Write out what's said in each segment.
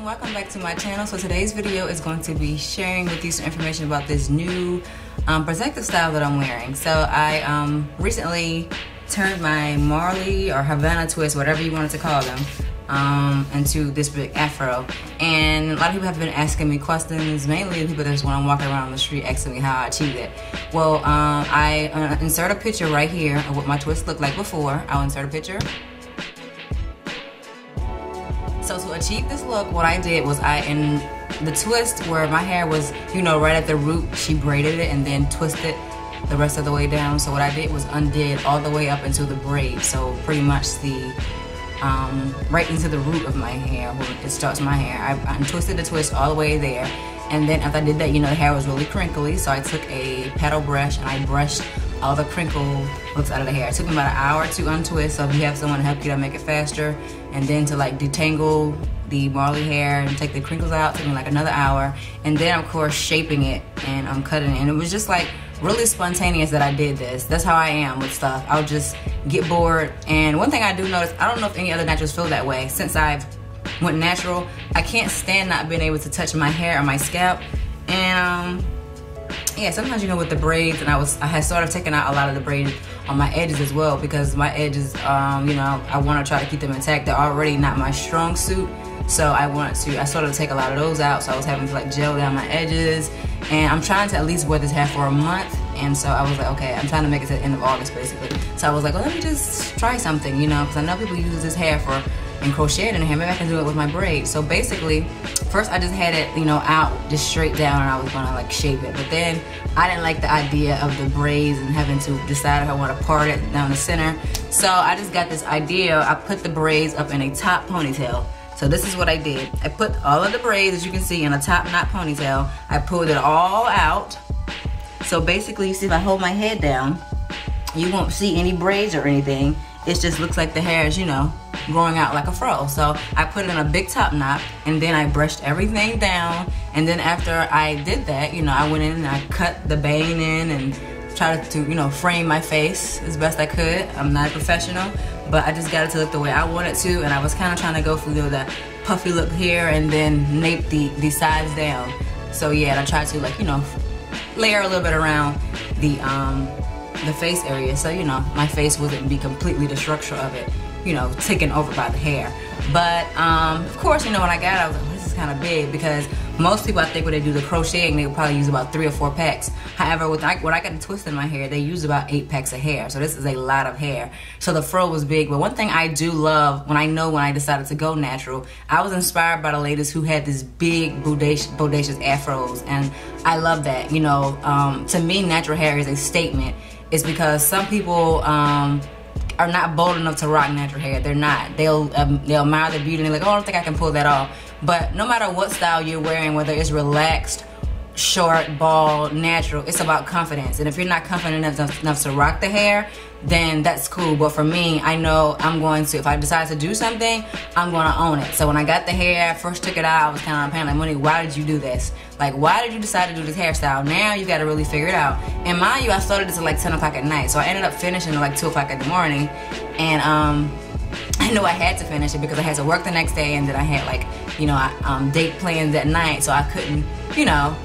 and welcome back to my channel. So today's video is going to be sharing with you some information about this new protective style that I'm wearing. So I recently turned my Marley or Havana twist, whatever you wanted to call them, into this big afro. And a lot of people have been asking me questions, mainly the people that just when I'm walking around the street asking me how I achieved it. Well, I insert a picture right here of what my twist looked like before. I'll insert a picture. So to achieve this look, what I did was in the twist where my hair was, you know, right at the root, she braided it and then twisted the rest of the way down. So what I did was undid all the way up into the braid. So pretty much the, right into the root of my hair, where it starts my hair. I untwisted the twist all the way there. And then after I did that, you know, the hair was really crinkly. So I took a paddle brush and I brushed all the crinkle looks out of the hair. It took me about an hour to untwist, so if you have someone to help you, to make it faster. And then to like detangle the Marley hair and take the crinkles out, took me like another hour. And then of course shaping it and I'm cutting it. And it was just like really spontaneous that I did this. That's how I am with stuff. I'll just get bored. And one thing I do notice, I don't know if any other naturals feel that way. Since I've went natural, I can't stand not being able to touch my hair or my scalp. And yeah, sometimes, you know, with the braids, and I had sort of taken out a lot of the braids on my edges as well, because my edges, you know, I want to try to keep them intact. They're already not my strong suit, so I sort of take a lot of those out. So I was having to like gel down my edges, and I'm trying to at least wear this hair for a month. And so I was like, okay, I'm trying to make it to the end of August basically. So I was like, well, let me just try something, you know, because I know people use this hair and crochet it in the hair. Maybe I can do it with my braids. So basically, first I just had it, you know, out just straight down, and I was gonna like shape it. But then I didn't like the idea of the braids and having to decide if I want to part it down the center. So I just got this idea. I put the braids up in a top ponytail. So this is what I did. I put all of the braids, as you can see, in a top knot ponytail. I pulled it all out. So basically, you see if I hold my head down, you won't see any braids or anything. It just looks like the hair is, you know, growing out like a fro. So I put it in a big top knot, and then I brushed everything down. And then after I did that, you know, I went in and I cut the bang in and tried to, you know, frame my face as best I could. I'm not a professional, but I just got it to look the way I wanted to. And I was kind of trying to go through the puffy look here and then nape the sides down. So yeah, and I tried to, like, you know, layer a little bit around the face area, so, you know, my face wouldn't be completely the structure of it, you know, taken over by the hair. But of course, you know, when I got it, I was like, well, this is kind of big, because most people, I think, when they do the crocheting, they would probably use about 3 or 4 packs. However, when I got a twist in my hair, they use about 8 packs of hair. So this is a lot of hair. So the fro was big. But one thing I do love, when I decided to go natural, I was inspired by the ladies who had this big bodacious afros, and I love that. You know, to me, natural hair is a statement. It's because some people are not bold enough to rock natural hair. They're not. They'll admire the beauty and they're like, oh, I don't think I can pull that off. But no matter what style you're wearing, whether it's relaxed, short, bald, natural, it's about confidence. And if you're not confident enough to rock the hair, then that's cool. But for me, I know I'm going to, if I decide to do something, I'm going to own it. So when I got the hair, I first took it out, I was kind of pain, like, Monique, why did you do this? Like, why did you decide to do this hairstyle? Now you got to really figure it out. And mind you, I started this at like 10 o'clock at night. So I ended up finishing at like 2 o'clock in the morning. And I knew I had to finish it because I had to work the next day, and then I had, like, you know, date plans that night. So I couldn't, you know,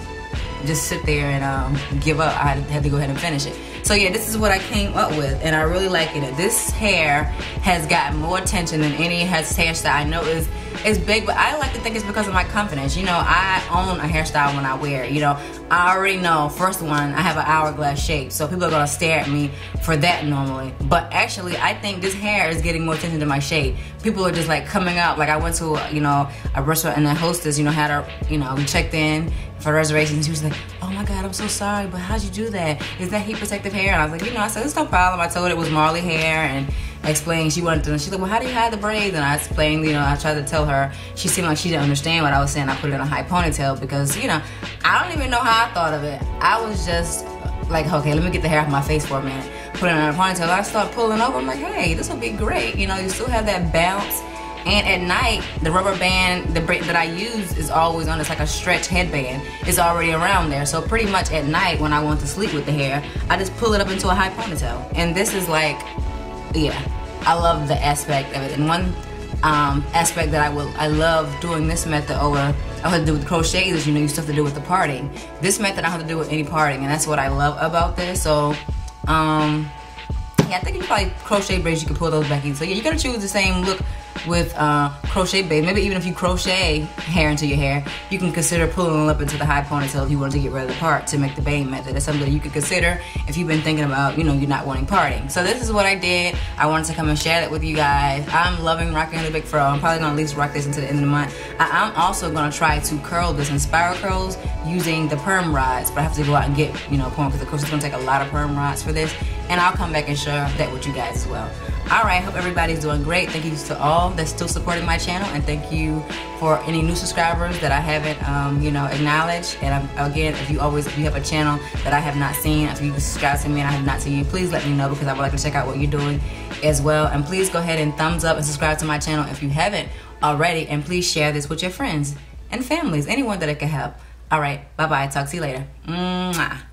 just sit there and give up. I had to go ahead and finish it. So yeah, this is what I came up with, and I really like it. This hair has gotten more attention than any hairstyle I know is big, but I like to think it's because of my confidence. You know, I own a hairstyle when I wear it. You know, I already know, first one, I have an hourglass shape, so people are gonna stare at me for that normally. But actually, I think this hair is getting more attention to my shape. People are just like coming up. Like I went to, you know, a restaurant, and the hostess, you know, had her, you know, we checked in for reservations. She was like, oh my God, I'm so sorry, but how'd you do that? Is that heat protective hair? And I was like, you know, I said, it's no problem. I told her it was Marley hair, and I explained she wanted to, she's like, well, how do you hide the braids? And I explained, you know, I tried to tell her. She seemed like she didn't understand what I was saying. I put it in a high ponytail because, you know, I don't even know how I thought of it. I was just like, okay, let me get the hair off my face for a minute. Put it in a ponytail. I started pulling over. I'm like, hey, this will be great. You know, you still have that bounce. And at night, the rubber band, the braid that I use is always on. It's like a stretch headband. It's already around there. So pretty much at night when I want to sleep with the hair, I just pull it up into a high ponytail. And this is like, yeah, I love the aspect of it. And one aspect that I love doing this method over I have to do with crochet is, you know, you still have to do with the parting. This method I don't have to do with any parting, and that's what I love about this. So yeah, I think you probably crochet braids, you can pull those back in. So yeah, you gotta choose the same look with crochet braids. Maybe even if you crochet hair into your hair, you can consider pulling them up into the high ponytail if you wanted to get rid of the part to make the bang method. That's something that you could consider if you've been thinking about, you know, you're not wanting parting. So this is what I did. I wanted to come and share that with you guys. I'm loving rocking the big fro. I'm probably gonna at least rock this until the end of the month. I'm also gonna try to curl this in spiral curls using the perm rods, but I have to go out and get, you know, perm, because of course it's gonna take a lot of perm rods for this, and I'll come back and share that with you guys as well. Alright, hope everybody's doing great. Thank you to all that's still supporting my channel, and thank you for any new subscribers that I haven't you know, acknowledged. And again, if you have a channel that I have not seen, if you subscribe to me and I have not seen you, please let me know, because I would like to check out what you're doing as well. And please go ahead and thumbs up and subscribe to my channel if you haven't already, and please share this with your friends and families, anyone that it can help. Alright, bye bye, talk to you later. Mwah.